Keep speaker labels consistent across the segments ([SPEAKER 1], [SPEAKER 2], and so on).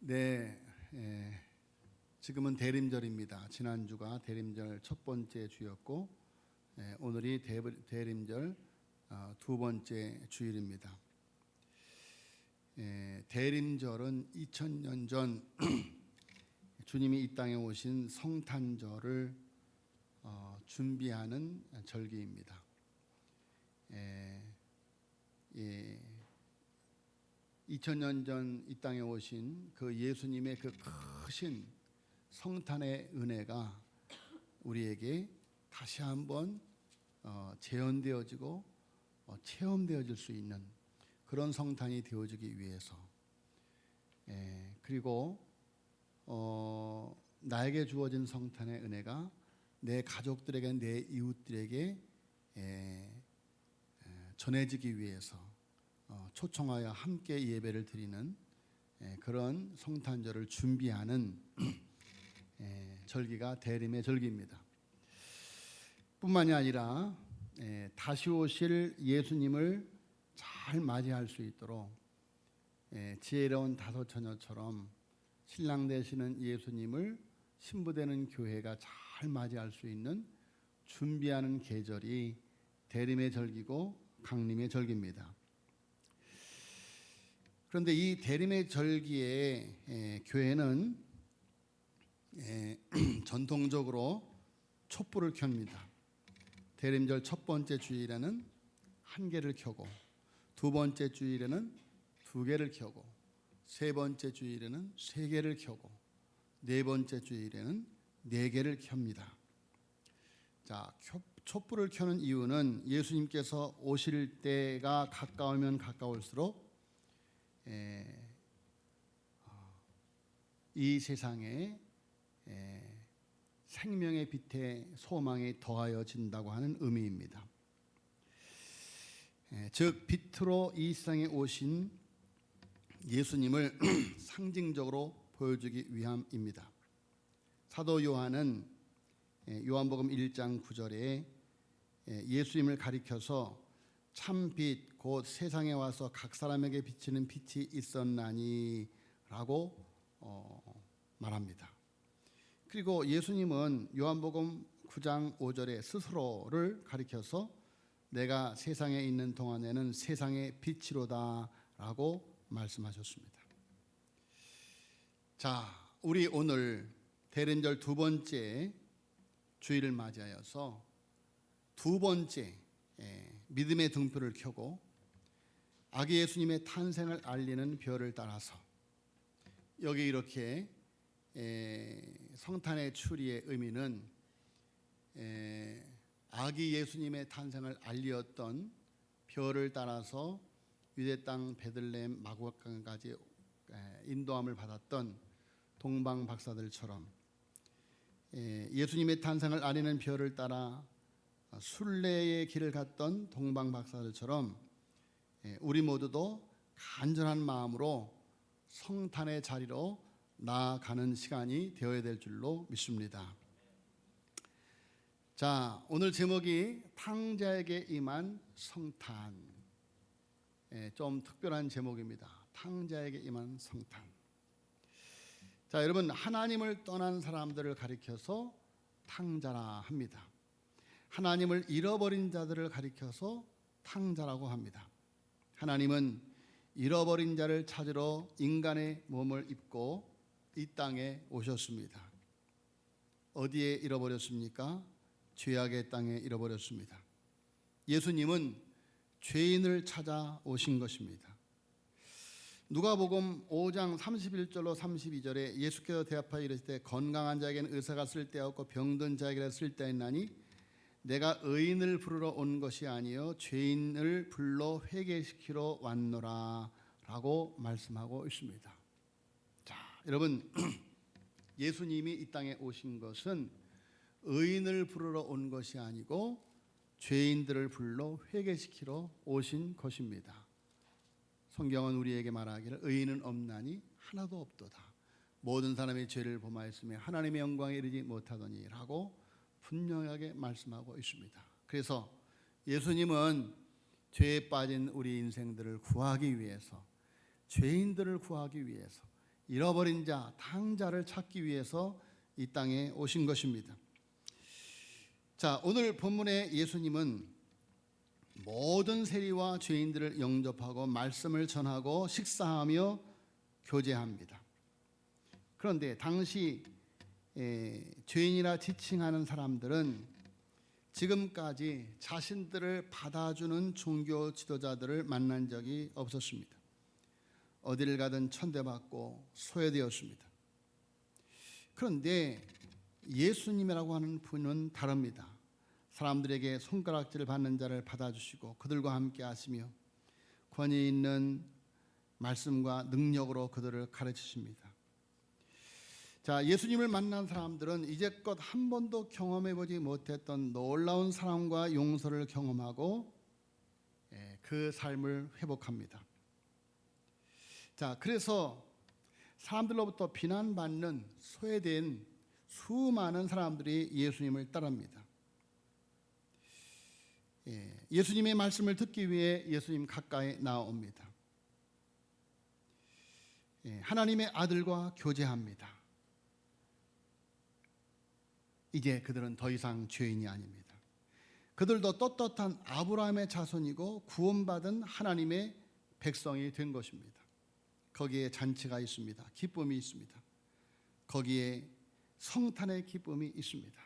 [SPEAKER 1] 네, 지금은 대림절입니다. 지난주가 대림절 첫 번째 주였고 오늘이 대림절 두 번째 주일입니다. 대림절은 2000년 전 주님이 이 땅에 오신 성탄절을 준비하는 절기입니다. 2000년 전 이 땅에 오신 그 예수님의 그 크신 성탄의 은혜가 우리에게 다시 한번 재현되어지고 체험되어질 수 있는 그런 성탄이 되어지기 위해서, 그리고 나에게 주어진 성탄의 은혜가 내 가족들에게, 내 이웃들에게 전해지기 위해서 초청하여 함께 예배를 드리는 그런 성탄절을 준비하는 절기가 대림의 절기입니다. 뿐만이 아니라 다시 오실 예수님을 잘 맞이할 수 있도록 지혜로운 다섯 처녀처럼 신랑 되시는 예수님을 신부되는 교회가 잘 맞이할 수 있는 준비하는 계절이 대림의 절기고 강림의 절기입니다. 그런데 이 대림의 절기에 교회는 전통적으로 촛불을 켭니다. 대림절 첫 번째 주일에는 한 개를 켜고, 두 번째 주일에는 두 개를 켜고, 세 번째 주일에는 세 개를 켜고, 네 번째 주일에는 네 개를 켭니다. 자, 촛불을 켜는 이유는 예수님께서 오실 때가 가까우면 가까울수록 이 세상에 생명의 빛에 소망이 더하여진다고 하는 의미입니다. 즉 빛으로 이 세상에 오신 예수님을 상징적으로 보여주기 위함입니다. 사도 요한은 요한복음 1장 9절에 예수님을 가리켜서 참 빛 곧 세상에 와서 각 사람에게 비치는 빛이 있었나니 라고 말합니다. 그리고 예수님은 요한복음 9장 5절에 스스로를 가리켜서 내가 세상에 있는 동안에는 세상의 빛이로다 라고 말씀하셨습니다. 자, 우리 오늘 대림절 두 번째 주일을 맞이하여서 두 번째 믿음의 등불을 켜고 아기 예수님의 탄생을 알리는 별을 따라서 여기 이렇게 성탄의 추리의 의미는 아기 예수님의 탄생을 알리었던 별을 따라서 유대 땅 베들레헴 마구간까지 인도함을 받았던 동방 박사들처럼 예수님의 탄생을 알리는 별을 따라 순례의 길을 갔던 동방 박사들처럼 우리 모두도 간절한 마음으로 성탄의 자리로 나아가는 시간이 되어야 될 줄로 믿습니다. 자, 오늘 제목이 탕자에게 임한 성탄. 좀 특별한 제목입니다. 탕자에게 임한 성탄. 자, 여러분, 하나님을 떠난 사람들을 가리켜서 탕자라 합니다. 하나님을 잃어버린 자들을 가리켜서 탕자라고 합니다. 하나님은 잃어버린 자를 찾으러 인간의 몸을 입고 이 땅에 오셨습니다. 어디에 잃어버렸습니까? 죄악의 땅에 잃어버렸습니다. 예수님은 죄인을 찾아 오신 것입니다. 누가복음 5장 31절로 32절에 예수께서 대답하여 이르시되 건강한 자에게는 의사가 쓸데없고 병든 자에게는 쓸데있나니 내가 의인을 부르러 온 것이 아니요 죄인을 불러 회개시키러 왔노라 라고 말씀하고 있습니다. 자, 여러분, 예수님이 이 땅에 오신 것은 의인을 부르러 온 것이 아니고 죄인들을 불러 회개시키러 오신 것입니다. 성경은 우리에게 말하기를 의인은 없나니 하나도 없도다. 모든 사람이 죄를 범하였으며 하나님의 영광에 이르지 못하더니 라고 분명하게 말씀하고 있습니다. 그래서 예수님은 죄에 빠진 우리 인생들을 구하기 위해서, 죄인들을 구하기 위해서 잃어버린 자, 탕자를 찾기 위해서 이 땅에 오신 것입니다. 자, 오늘 본문의 예수님은 모든 세리와 죄인들을 영접하고 말씀을 전하고 식사하며 교제합니다. 그런데 당시 죄인이라 지칭하는 사람들은 지금까지 자신들을 받아주는 종교 지도자들을 만난 적이 없었습니다. 어디를 가든 천대받고 소외되었습니다. 그런데 예수님이라고 하는 분은 다릅니다. 사람들에게 손가락질을 받는 자를 받아주시고 그들과 함께 하시며 권위 있는 말씀과 능력으로 그들을 가르치십니다. 자, 예수님을 만난 사람들은 이제껏 한 번도 경험해보지 못했던 놀라운 사랑과 용서를 경험하고 그 삶을 회복합니다. 자, 그래서 사람들로부터 비난받는 소외된 수많은 사람들이 예수님을 따릅니다. 예수님의 말씀을 듣기 위해 예수님 가까이 나옵니다. 하나님의 아들과 교제합니다. 이제 그들은 더 이상 죄인이 아닙니다. 그들도 떳떳한 아브라함의 자손이고 구원받은 하나님의 백성이 된 것입니다. 거기에 잔치가 있습니다. 기쁨이 있습니다. 거기에 성탄의 기쁨이 있습니다.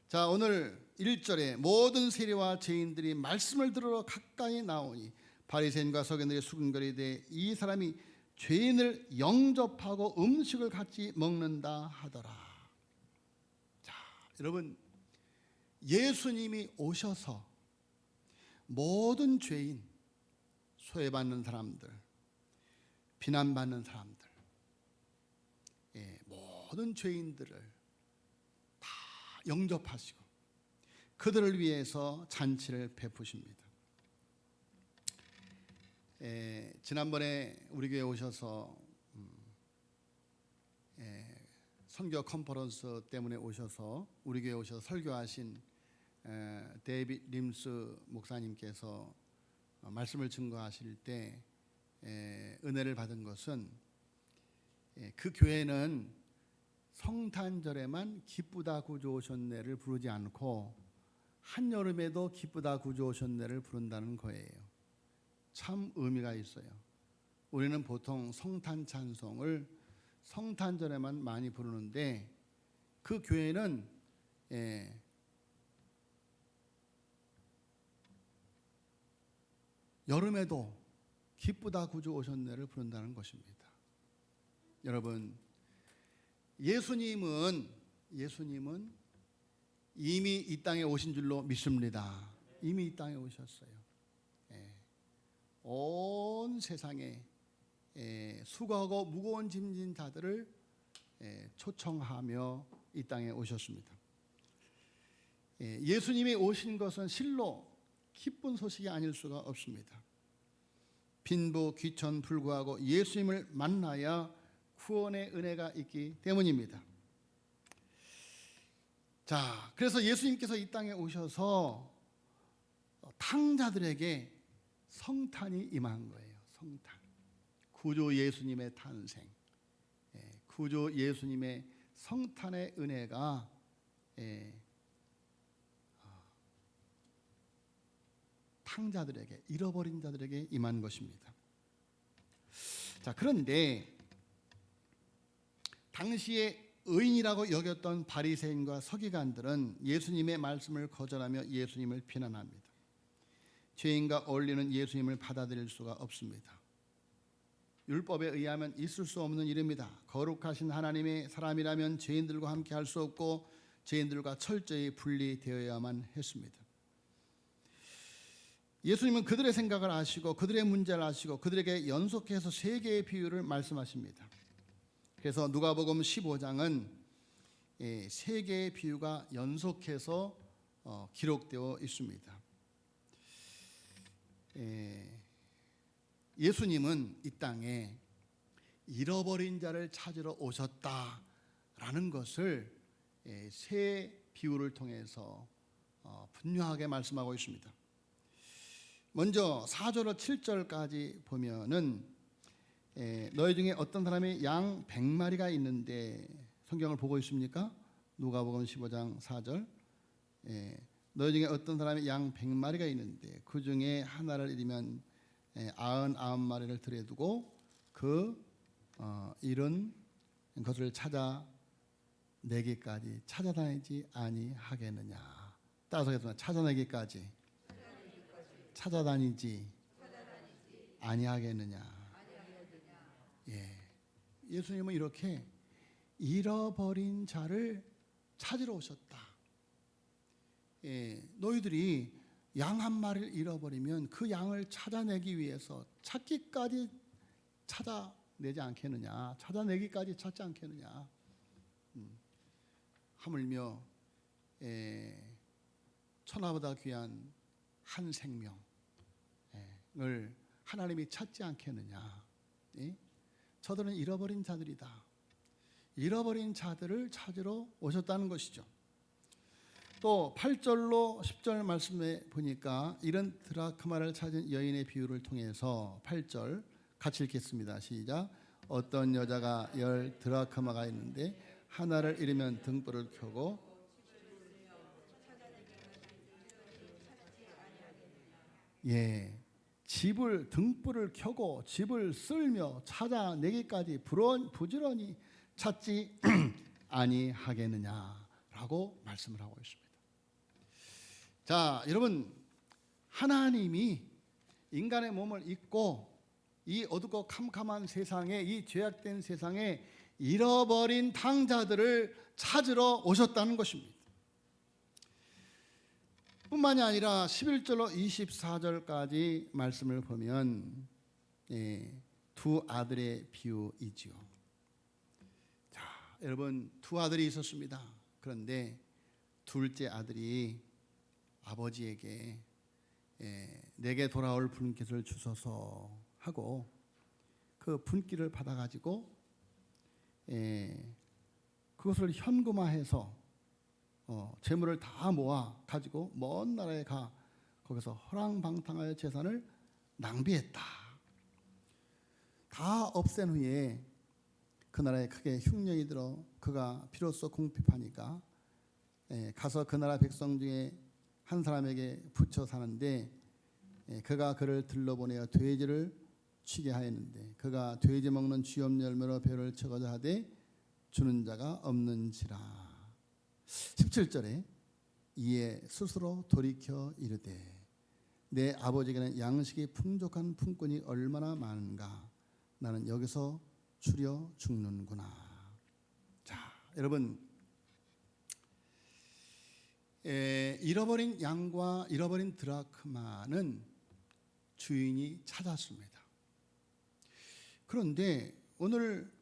[SPEAKER 1] 자, 오늘 1절에 모든 세리와 죄인들이 말씀을 들으러 가까이 나오니 바리새인과 서기관들이 수군거리되 이 사람이 죄인을 영접하고 음식을 같이 먹는다 하더라. 자, 여러분, 예수님이 오셔서 모든 죄인, 소외받는 사람들, 비난받는 사람들, 모든 죄인들을 다 영접하시고 그들을 위해서 잔치를 베푸십니다. 지난번에 우리 교회 오셔서 선교 컨퍼런스 때문에 오셔서 우리 교회 오셔서 설교하신 데이빗 림스 목사님께서 말씀을 증거하실 때 은혜를 받은 것은 그 교회는 성탄절에만 기쁘다 구주 오셨네를 부르지 않고 한여름에도 기쁘다 구주 오셨네를 부른다는 거예요. 참 의미가 있어요. 우리는 보통 성탄 찬송을 성탄절에만 많이 부르는데 그 교회는 여름에도 기쁘다 구주 오셨네를 부른다는 것입니다. 여러분, 예수님은 이미 이 땅에 오신 줄로 믿습니다. 이미 이 땅에 오셨어요. 온 세상에 수고하고 무거운 짐진 자들을 초청하며 이 땅에 오셨습니다. 예수님이 오신 것은 실로 기쁜 소식이 아닐 수가 없습니다. 빈부 귀천 불구하고 예수님을 만나야 구원의 은혜가 있기 때문입니다. 자, 그래서 예수님께서 이 땅에 오셔서 탕자들에게 성탄이 임한 거예요. 성탄. 구주 예수님의 탄생, 구주 예수님의 성탄의 은혜가 탕자들에게, 잃어버린 자들에게 임한 것입니다. 자, 그런데 당시에 의인이라고 여겼던 바리새인과 서기관들은 예수님의 말씀을 거절하며 예수님을 비난합니다. 죄인과 어울리는 예수님을 받아들일 수가 없습니다. 율법에 의하면 있을 수 없는 일입니다. 거룩하신 하나님의 사람이라면 죄인들과 함께 할 수 없고 죄인들과 철저히 분리되어야만 했습니다. 예수님은 그들의 생각을 아시고 그들의 문제를 아시고 그들에게 연속해서 3개의 비유를 말씀하십니다. 그래서 누가복음 15장은 3개의 비유가 연속해서 기록되어 있습니다. 예수님은 이 땅에 잃어버린 자를 찾으러 오셨다라는 것을 3 비유를 통해서 분명하게 말씀하고 있습니다. 먼저 4절로 7절까지 보면은 너희 중에 어떤 사람이 양 100마리가 있는데, 성경을 보고 있습니까? 누가복음 15장 4절. 너희 중에 어떤 사람이 양 100마리가 있는데 그 중에 하나를 잃으면 99마리를 들여 두고 그 잃은 것을 찾아내기까지 찾아다니지 아니하겠느냐. 따라서 하겠습니다. 찾아다니지 아니하겠느냐. 예수님은 이렇게 잃어버린 자를 찾으러 오셨다. 너희들이 양 한 마리를 잃어버리면 그 양을 찾아내기 위해서 찾기까지 찾아내지 않겠느냐. 찾아내기까지 찾지 않겠느냐. 하물며 천하보다 귀한 한 생명을 하나님이 찾지 않겠느냐. 저들은 잃어버린 자들이다. 잃어버린 자들을 찾으러 오셨다는 것이죠. 또 8절로 10절 말씀에 보니까 이런 드라크마를 찾은 여인의 비유를 통해서 8절 같이 읽겠습니다. 시작. 어떤 여자가 10 드라크마가 있는데 하나를 잃으면 등불을 켜고 등불을 켜고 집을 쓸며 찾아내기까지 부지런히 찾지 아니하겠느냐라고 말씀을 하고 있습니다. 자, 여러분, 하나님이 인간의 몸을 입고 이 어둡고 캄캄한 세상에, 이 죄악된 세상에 잃어버린 탕자들을 찾으러 오셨다는 것입니다. 뿐만이 아니라 11절로 24절까지 말씀을 보면 두 아들의 비유이지요. 자, 여러분, 두 아들이 있었습니다. 그런데 둘째 아들이 아버지에게 내게 돌아올 분깃을 주소서 하고 그 분깃을 받아가지고 그것을 현금화해서 재물을 다 모아 가지고 먼 나라에 가 거기서 허랑방탕하여 재산을 낭비했다. 다 없앤 후에 그 나라에 크게 흉년이 들어 그가 비로소 궁핍하니까 가서 그 나라 백성 중에 한 사람에게 붙여 사는데 그가 그를 들러보내어 돼지를 취게 하였는데 그가 돼지 먹는 쥐염 열매로 배를 채우고자 하되 주는 자가 없는지라. 17절에 이에 스스로 돌이켜 이르되 내 아버지에게는 양식이 풍족한 품꾼이 얼마나 많은가. 나는 여기서 추려 죽는구나. 자, 여러분, 잃어버린 양과 잃어버린 드라크마는 주인이 찾았습니다. 그런데 오늘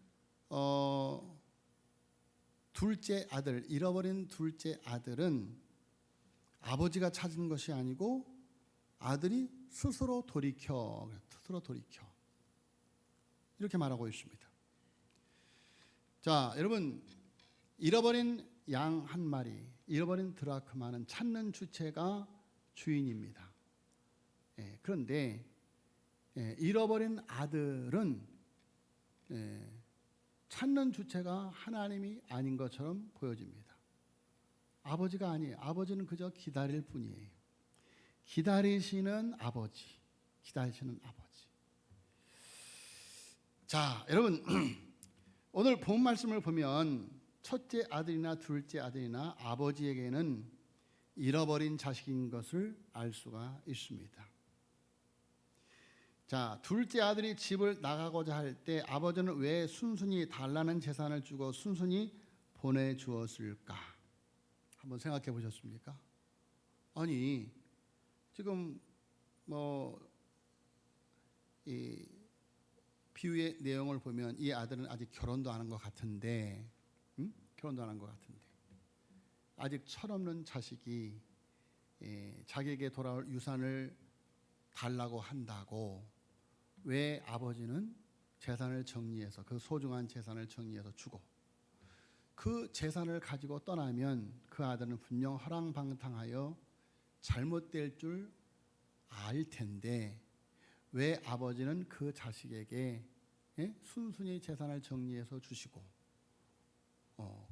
[SPEAKER 1] 둘째 아들, 잃어버린 둘째 아들은 아버지가 찾은 것이 아니고 아들이 스스로 돌이켜 이렇게 말하고 있습니다. 자, 여러분, 잃어버린 양 한 마리, 잃어버린 드라크마는 찾는 주체가 주인입니다. 그런데 잃어버린 아들은 찾는 주체가 하나님이 아닌 것처럼 보여집니다. 아버지가 아니에요. 아버지는 그저 기다릴 뿐이에요. 기다리시는 아버지. 자, 여러분, 오늘 본 말씀을 보면 첫째 아들이나 둘째 아들이나 아버지에게는 잃어버린 자식인 것을 알 수가 있습니다. 자, 둘째 아들이 집을 나가고자 할 때 아버지는 왜 순순히 달라는 재산을 주고 순순히 보내주었을까? 한번 생각해 보셨습니까? 아니, 지금 이 비유의 내용을 보면 이 아들은 아직 결혼도 안 한 것 같은데, 아직 철없는 자식이 자기에게 돌아올 유산을 달라고 한다고 왜 아버지는 재산을 정리해서 그 소중한 재산을 정리해서 주고 그 재산을 가지고 떠나면 그 아들은 분명 허랑방탕하여 잘못될 줄 알 텐데 왜 아버지는 그 자식에게 순순히 재산을 정리해서 주시고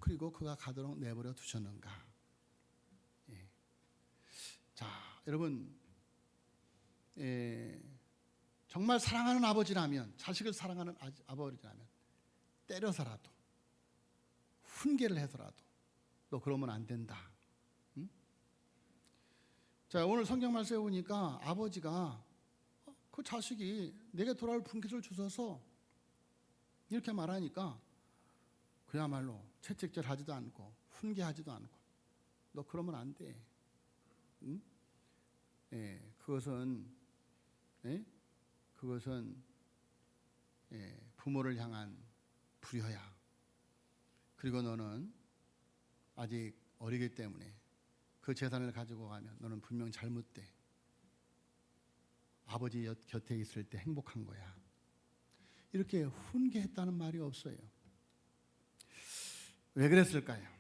[SPEAKER 1] 그리고 그가 가도록 내버려 두셨는가? 자, 여러분, 정말 사랑하는 아버지라면, 자식을 사랑하는 아버지라면 때려서라도 훈계를 해서라도 너 그러면 안 된다. 응? 자, 오늘 성경 말씀에 보니까 아버지가 그 자식이 내게 돌아올 분깃을 주셔서 이렇게 말하니까 그야말로 채찍질하지도 않고 훈계하지도 않고 너 그러면 안 돼. 응? 그것은 부모를 향한 불효야. 그리고 너는 아직 어리기 때문에 그 재산을 가지고 가면 너는 분명 잘못돼. 아버지 곁에 있을 때 행복한 거야. 이렇게 훈계했다는 말이 없어요. 왜 그랬을까요?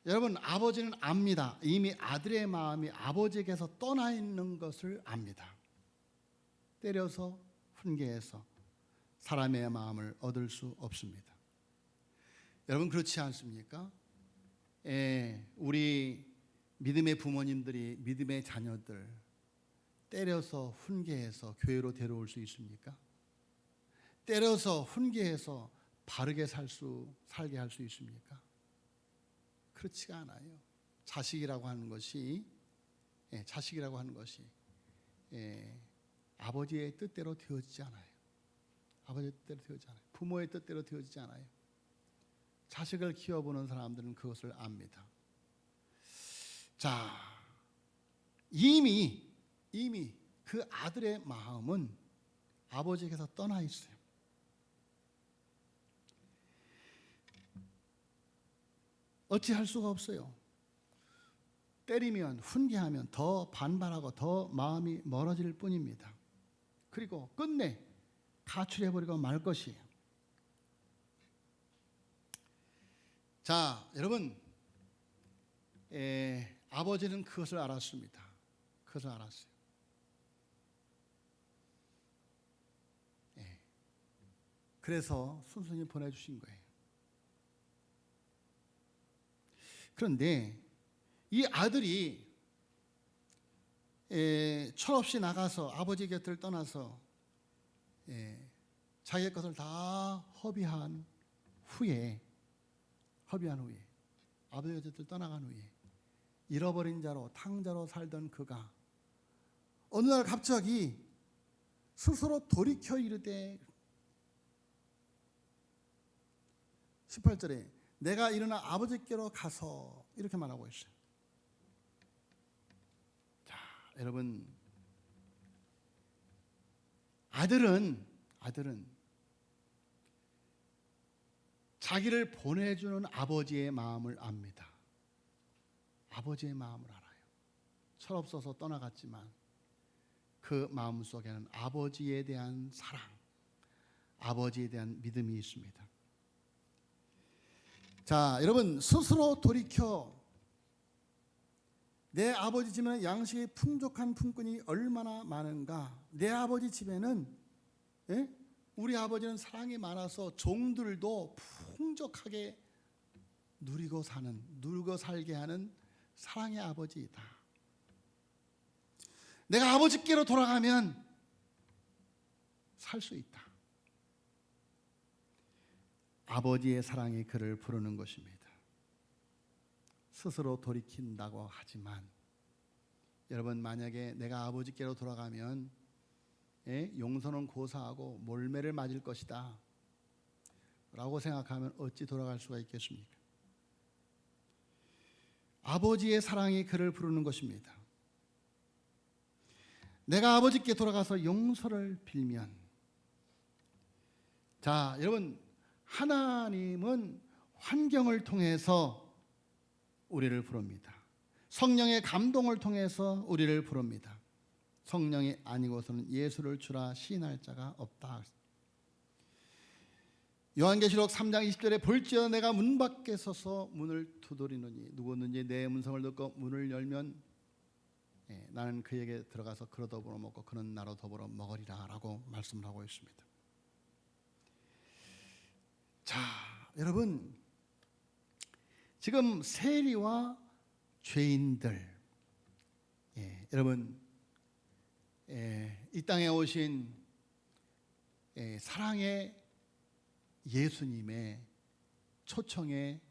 [SPEAKER 1] 여러분, 아버지는 압니다. 이미 아들의 마음이 아버지에게서 떠나 있는 것을 압니다. 때려서 훈계해서 사람의 마음을 얻을 수 없습니다. 여러분, 그렇지 않습니까? 우리 믿음의 부모님들이 믿음의 자녀들 때려서 훈계해서 교회로 데려올 수 있습니까? 때려서 훈계해서 바르게 살게 할 수 있습니까? 그렇지가 않아요. 자식이라고 하는 것이 아버지의 뜻대로 되어지지 않아요. 아버지의 뜻대로 되어지지 않아요. 부모의 뜻대로 되어지지 않아요. 자식을 키워보는 사람들은 그것을 압니다. 자, 이미 그 아들의 마음은 아버지에게서 떠나 있어요. 어찌할 수가 없어요. 때리면 훈계하면 더 반발하고 더 마음이 멀어질 뿐입니다. 그리고 끝내 가출해버리고 말 것이에요. 자, 여러분, 아버지는 그것을 알았습니다. 그것을 알았어요. 그래서 순순히 보내주신 거예요. 그런데 이 아들이 철없이 나가서 아버지 곁을 떠나서 자기의 것을 다 허비한 후에 아버지 곁을 떠나간 후에 잃어버린 자로 탕자로 살던 그가 어느 날 갑자기 스스로 돌이켜 이르되 18절에 내가 일어나 아버지께로 가서 이렇게 말하고 있어요. 자, 여러분, 아들은 자기를 보내주는 아버지의 마음을 압니다. 아버지의 마음을 알아요. 철없어서 떠나갔지만 그 마음 속에는 아버지에 대한 사랑, 아버지에 대한 믿음이 있습니다. 자, 여러분, 스스로 돌이켜 내 아버지 집에는 양식이 풍족한 품꾼이 얼마나 많은가. 내 아버지 집에는 우리 아버지는 사랑이 많아서 종들도 풍족하게 누리고 살게 하는 사랑의 아버지이다. 내가 아버지께로 돌아가면 살 수 있다. 아버지의 사랑이 그를 부르는 것입니다. 스스로 돌이킨다고 하지만 여러분, 만약에 내가 아버지께로 돌아가면 용서는 고사하고 몰매를 맞을 것이다 라고 생각하면 어찌 돌아갈 수가 있겠습니까? 아버지의 사랑이 그를 부르는 것입니다. 내가 아버지께 돌아가서 용서를 빌면, 자, 여러분, 하나님은 환경을 통해서 우리를 부릅니다. 성령의 감동을 통해서 우리를 부릅니다. 성령이 아니고서는 예수를 주라 시인할 자가 없다. 요한계시록 3장 20절에 볼지어다 내가 문 밖에 서서 문을 두드리노니 누구든지 내 음성을 듣고 문을 열면 나는 그에게 들어가서 그로 더불어 먹고 그는 나로 더불어 먹으리라 라고 말씀을 하고 있습니다. 자, 여러분, 지금 세리와 죄인들, 여러분, 이 땅에 오신 사랑의 예수님의 초청에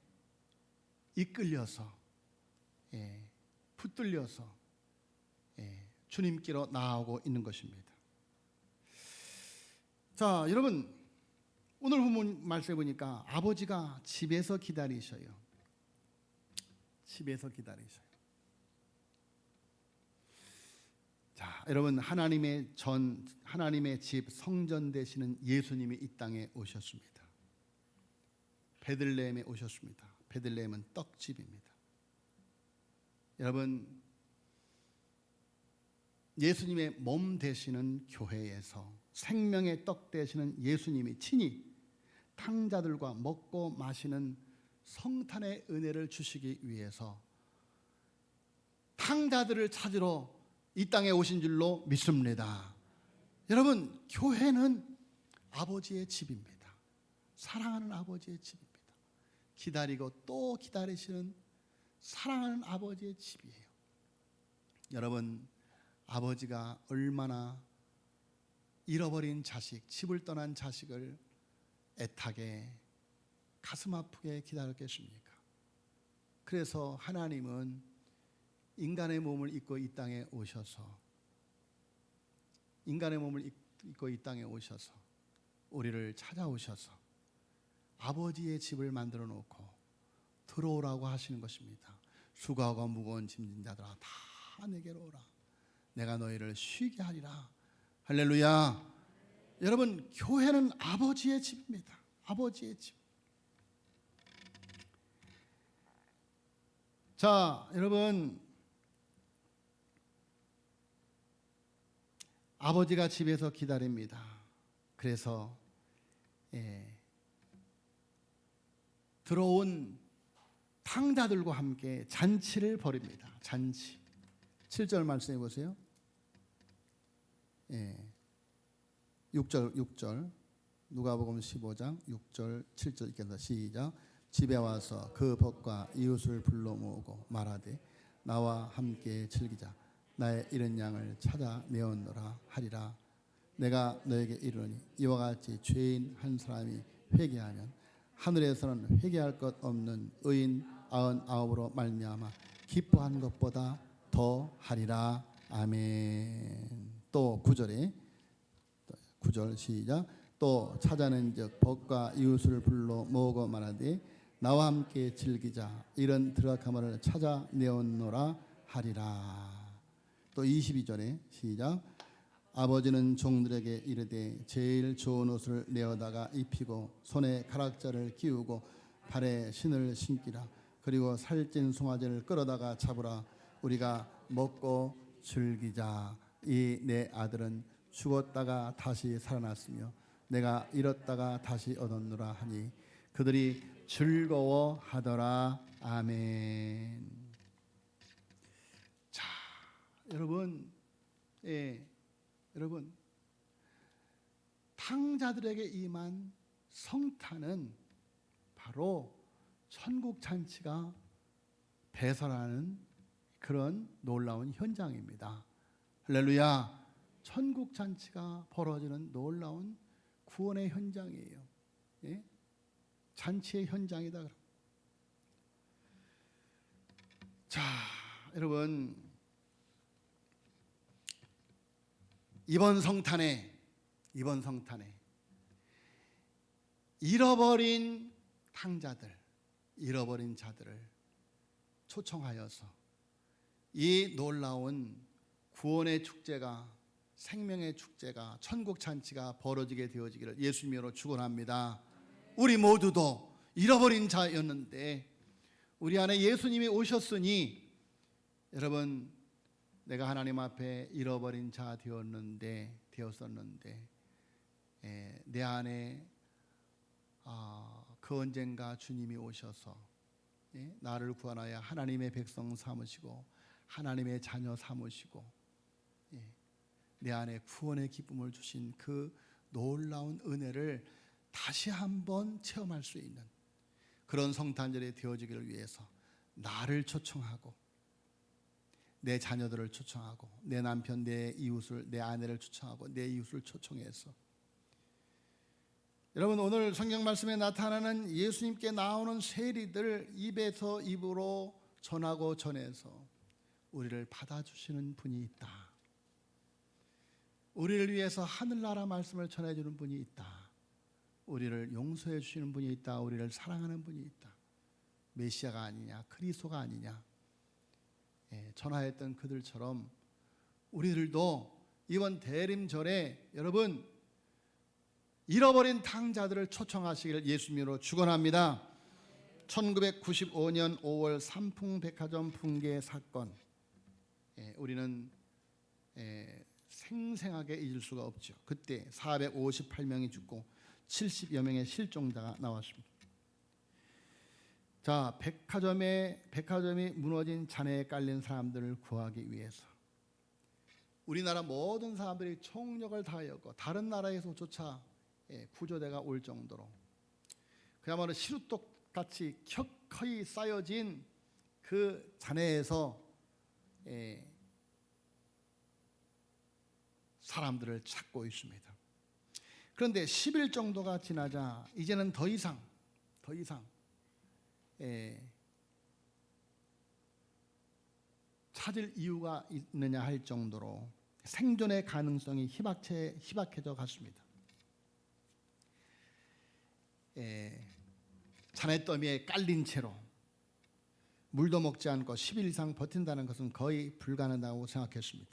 [SPEAKER 1] 이끌려서 붙들려서 주님께로 나아오고 있는 것입니다. 자, 여러분, 오늘 본문 말씀해 보니까 아버지가 집에서 기다리셔요. 집에서 기다리셔요. 자, 여러분, 하나님의 집 성전 되시는 예수님이 이 땅에 오셨습니다. 베들레헴에 오셨습니다. 베들레헴은 떡집입니다. 여러분, 예수님의 몸 되시는 교회에서 생명의 떡 되시는 예수님이 친히 탕자들과 먹고 마시는 성탄의 은혜를 주시기 위해서 탕자들을 찾으러 이 땅에 오신 줄로 믿습니다. 여러분, 교회는 아버지의 집입니다. 사랑하는 아버지의 집입니다. 기다리고 또 기다리시는 사랑하는 아버지의 집이에요. 여러분, 아버지가 얼마나 잃어버린 자식, 집을 떠난 자식을 애타게 가슴 아프게 기다렸겠습니까? 그래서 하나님은 인간의 몸을 입고 이 땅에 오셔서 우리를 찾아오셔서 아버지의 집을 만들어 놓고 들어오라고 하시는 것입니다. 수고하고 무거운 짐진 자들아 다 내게로 오라. 내가 너희를 쉬게 하리라. 할렐루야. 여러분, 교회는 아버지의 집입니다. 아버지의 집. 자, 여러분, 아버지가 집에서 기다립니다. 그래서 들어온 탕자들과 함께 잔치를 벌입니다. 잔치. 7절 말씀해 보세요. 6절 누가복음 15장 6절 7절 읽겠습니다. 시작. 집에 와서 그 벗과 이웃을 불러 모으고 말하되 나와 함께 즐기자. 나의 잃은 양을 찾아 내었노라 하리라. 내가 너에게 이르노니 이와 같이 죄인 한 사람이 회개하면 하늘에서는 회개할 것 없는 의인 99으로 말미암아 기뻐한 것보다 더 하리라. 아멘. 또 9절 시작. 또 찾아낸즉 벗과 이웃을 불러 모으고 말하되 나와 함께 즐기자. 이런 드라카마를 찾아 내었노라 하리라. 또 22절에 시작. 아버지는 종들에게 이르되 제일 좋은 옷을 내어다가 입히고 손에 가락자를 끼우고 발에 신을 신기라. 그리고 살찐 송아지를 끌어다가 잡으라. 우리가 먹고 즐기자. 이 내 아들은 죽었다가 다시 살아났으며 내가 잃었다가 다시 얻었노라 하니 그들이 즐거워하더라. 아멘. 자, 여러분, 여러분, 탕자들에게 임한 성탄은 바로 천국 잔치가 배설하는 그런 놀라운 현장입니다. 할렐루야. 천국 잔치가 벌어지는 놀라운 구원의 현장이에요. 잔치의 현장이다. 자, 여러분, 이번 성탄에 잃어버린 탕자들, 잃어버린 자들을 초청하여서 이 놀라운 구원의 축제가, 생명의 축제가, 천국 잔치가 벌어지게 되어지기를 예수님으로 축원합니다. 우리 모두도 잃어버린 자였는데 우리 안에 예수님이 오셨으니, 여러분, 내가 하나님 앞에 잃어버린 자 되었었는데 내 안에 그 언젠가 주님이 오셔서 나를 구원하여 하나님의 백성 삼으시고 하나님의 자녀 삼으시고 내 안에 구원의 기쁨을 주신 그 놀라운 은혜를 다시 한번 체험할 수 있는 그런 성탄절이 되어지기를 위해서 나를 초청하고 내 자녀들을 초청하고 내 남편, 내 이웃을, 내 아내를 초청하고 내 이웃을 초청해서 여러분, 오늘 성경 말씀에 나타나는 예수님께 나오는 세리들 입에서 입으로 전하고 전해서 우리를 받아주시는 분이 있다. 우리를 위해서 하늘나라 말씀을 전해주는 분이 있다. 우리를 용서해 주시는 분이 있다. 우리를 사랑하는 분이 있다. 메시아가 아니냐, 그리스도가 아니냐, 전하였던 그들처럼 우리들도 이번 대림절에 여러분 잃어버린 탕자들을 초청하시기를 예수님으로 축원합니다. 1995년 5월 삼풍백화점 붕괴 사건, 우리는 생생하게 잊을 수가 없죠. 그때 458명이 죽고 70여 명의 실종자가 나왔습니다. 자, 백화점이 무너진 잔해에 깔린 사람들을 구하기 위해서 우리나라 모든 사람들이 총력을 다하였고 다른 나라에서조차 구조대가 올 정도로 그야말로 시루떡같이 켜커이 쌓여진 그 잔해에서 사람들을 찾고 있습니다. 그런데 10일 정도가 지나자 이제는 더 이상 찾을 이유가 있느냐 할 정도로 생존의 가능성이 희박해져 갔습니다. 잔해더미에 깔린 채로 물도 먹지 않고 10일 이상 버틴다는 것은 거의 불가능하다고 생각했습니다.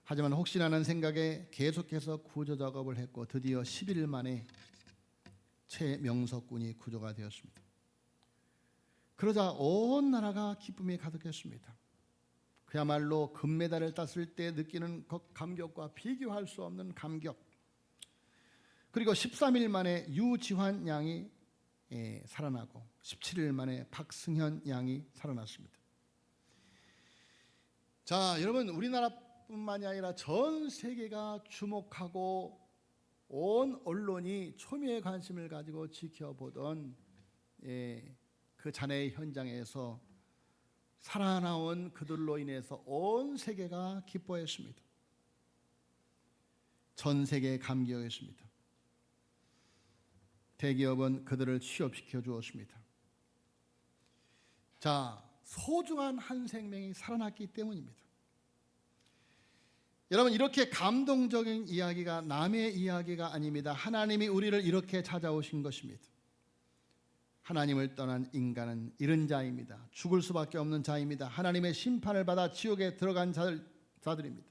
[SPEAKER 1] 하지만 혹시라는 생각에 계속해서 구조 작업을 했고 드디어 11일 만에 최명석 군이 구조가 되었습니다. 그러자 온 나라가 기쁨이 가득했습니다. 그야말로 금메달을 땄을 때 느끼는 그 감격과 비교할 수 없는 감격. 그리고 13일 만에 유지환 양이 살아나고 17일 만에 박승현 양이 살아났습니다. 자, 여러분, 우리나라뿐만이 아니라 전 세계가 주목하고 온 언론이 초미의 관심을 가지고 지켜보던 그 잔해의 현장에서 살아나온 그들로 인해서 온 세계가 기뻐했습니다. 전 세계에 감격했습니다. 대기업은 그들을 취업시켜 주었습니다. 자, 소중한 한 생명이 살아났기 때문입니다. 여러분, 이렇게 감동적인 이야기가 남의 이야기가 아닙니다. 하나님이 우리를 이렇게 찾아오신 것입니다. 하나님을 떠난 인간은 잃은 자입니다. 죽을 수밖에 없는 자입니다. 하나님의 심판을 받아 지옥에 들어간 자들입니다.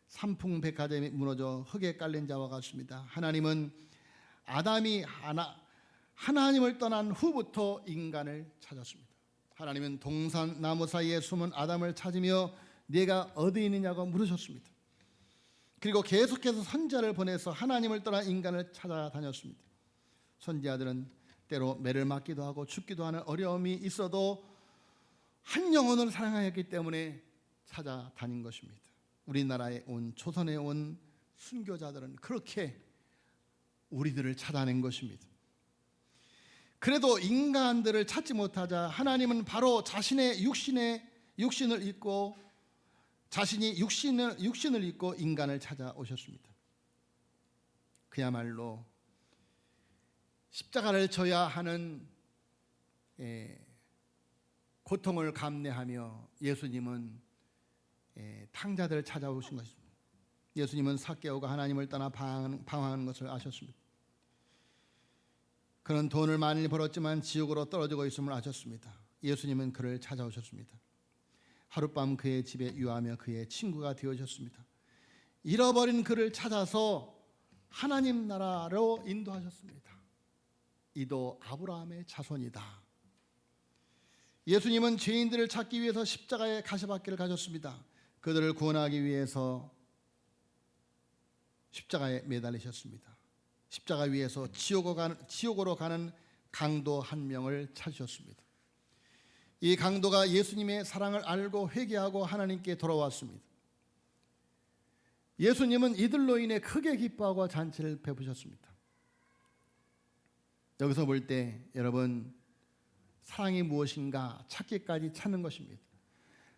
[SPEAKER 1] 삼풍백화점이 무너져 흙에 깔린 자와 같습니다. 하나님은 아담이 하나님을 떠난 후부터 인간을 찾았습니다. 하나님은 동산 나무 사이에 숨은 아담을 찾으며 네가 어디 있느냐고 물으셨습니다. 그리고 계속해서 선지자를 보내서 하나님을 떠난 인간을 찾아다녔습니다. 선지자들은 때로 매를 맞기도 하고 죽기도 하는 어려움이 있어도 한 영혼을 사랑하였기 때문에 찾아다닌 것입니다. 우리나라에 온 조선에 온 순교자들은 그렇게 우리들을 찾아낸 것입니다. 그래도 인간들을 찾지 못하자 하나님은 바로 자신의 육신을 입고 자신이 육신을 입고 인간을 찾아오셨습니다. 그야말로 십자가를 져야 하는 고통을 감내하며 예수님은 탕자들을 찾아오신 것입니다. 예수님은 삭개오가 하나님을 떠나 방황하는 것을 아셨습니다. 그는 돈을 많이 벌었지만 지옥으로 떨어지고 있음을 아셨습니다. 예수님은 그를 찾아오셨습니다. 하룻밤 그의 집에 유하며 그의 친구가 되어주셨습니다. 잃어버린 그를 찾아서 하나님 나라로 인도하셨습니다. 이도 아브라함의 자손이다. 예수님은 죄인들을 찾기 위해서 십자가에 가시밭길을 가셨습니다. 그들을 구원하기 위해서 십자가에 매달리셨습니다. 십자가 위에서 지옥으로 가는 강도 한 명을 찾으셨습니다. 이 강도가 예수님의 사랑을 알고 회개하고 하나님께 돌아왔습니다. 예수님은 이들로 인해 크게 기뻐하고 잔치를 베푸셨습니다. 여기서 볼 때 여러분, 사랑이 무엇인가 찾기까지 찾는 것입니다.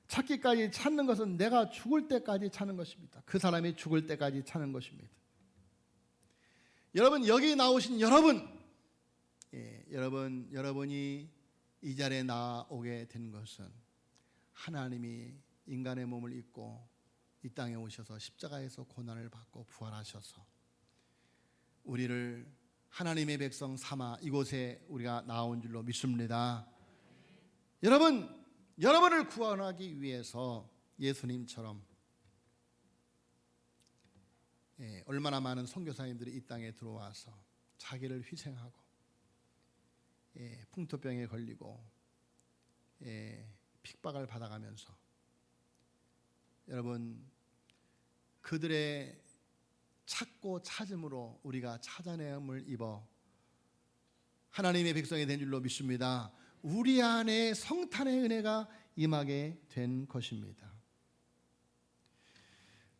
[SPEAKER 1] 찾기까지 찾는 것은 내가 죽을 때까지 찾는 것입니다. 그 사람이 죽을 때까지 찾는 것입니다. 여러분, 여기 나오신 여러분, 여러분이 이 자리에 나오게 된 것은 하나님이 인간의 몸을 입고 이 땅에 오셔서 십자가에서 고난을 받고 부활하셔서 우리를 하나님의 백성 삼아 이곳에 우리가 나온 줄로 믿습니다. 여러분을 구원하기 위해서 예수님처럼 얼마나 많은 선교사님들이 이 땅에 들어와서 자기를 희생하고 풍토병에 걸리고 핍박을 받아가면서 여러분, 그들의 찾고 찾음으로 우리가 찾아냄을 입어 하나님의 백성이 된 줄로 믿습니다. 우리 안에 성탄의 은혜가 임하게 된 것입니다.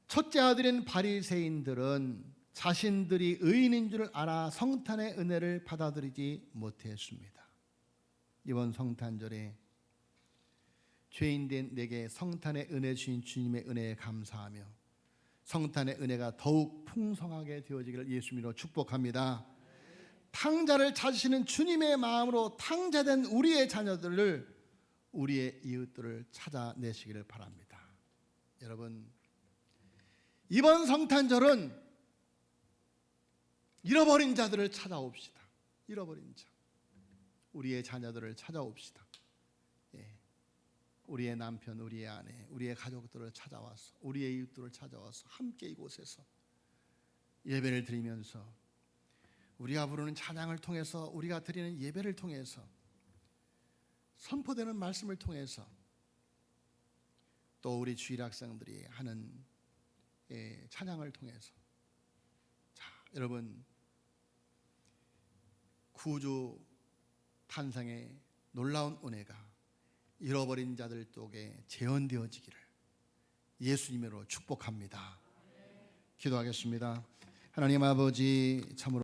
[SPEAKER 1] 첫째 아들인 바리새인들은 자신들이 의인인 줄 알아 성탄의 은혜를 받아들이지 못했습니다. 이번 성탄절에 죄인된 내게 성탄의 은혜 주신 주님의 은혜에 감사하며 성탄의 은혜가 더욱 풍성하게 되어지기를 예수님으로 축복합니다. 탕자를 찾으시는 주님의 마음으로 탕자된 우리의 자녀들을, 우리의 이웃들을 찾아내시기를 바랍니다. 여러분, 이번 성탄절은 잃어버린 자들을 찾아옵시다. 잃어버린 자, 우리의 자녀들을 찾아옵시다. 우리의 남편, 우리의 아내, 우리의 가족들을 찾아와서, 우리의 이웃들을 찾아와서 함께 이곳에서 예배를 드리면서 우리가 부르는 찬양을 통해서, 우리가 드리는 예배를 통해서, 선포되는 말씀을 통해서, 또 우리 주일 학생들이 하는 찬양을 통해서, 자, 여러분, 구주 탄생의 놀라운 은혜가 잃어버린 자들 쪽에 재현되어지기를 예수님으로 축복합니다. 기도하겠습니다. 하나님 아버지, 참으로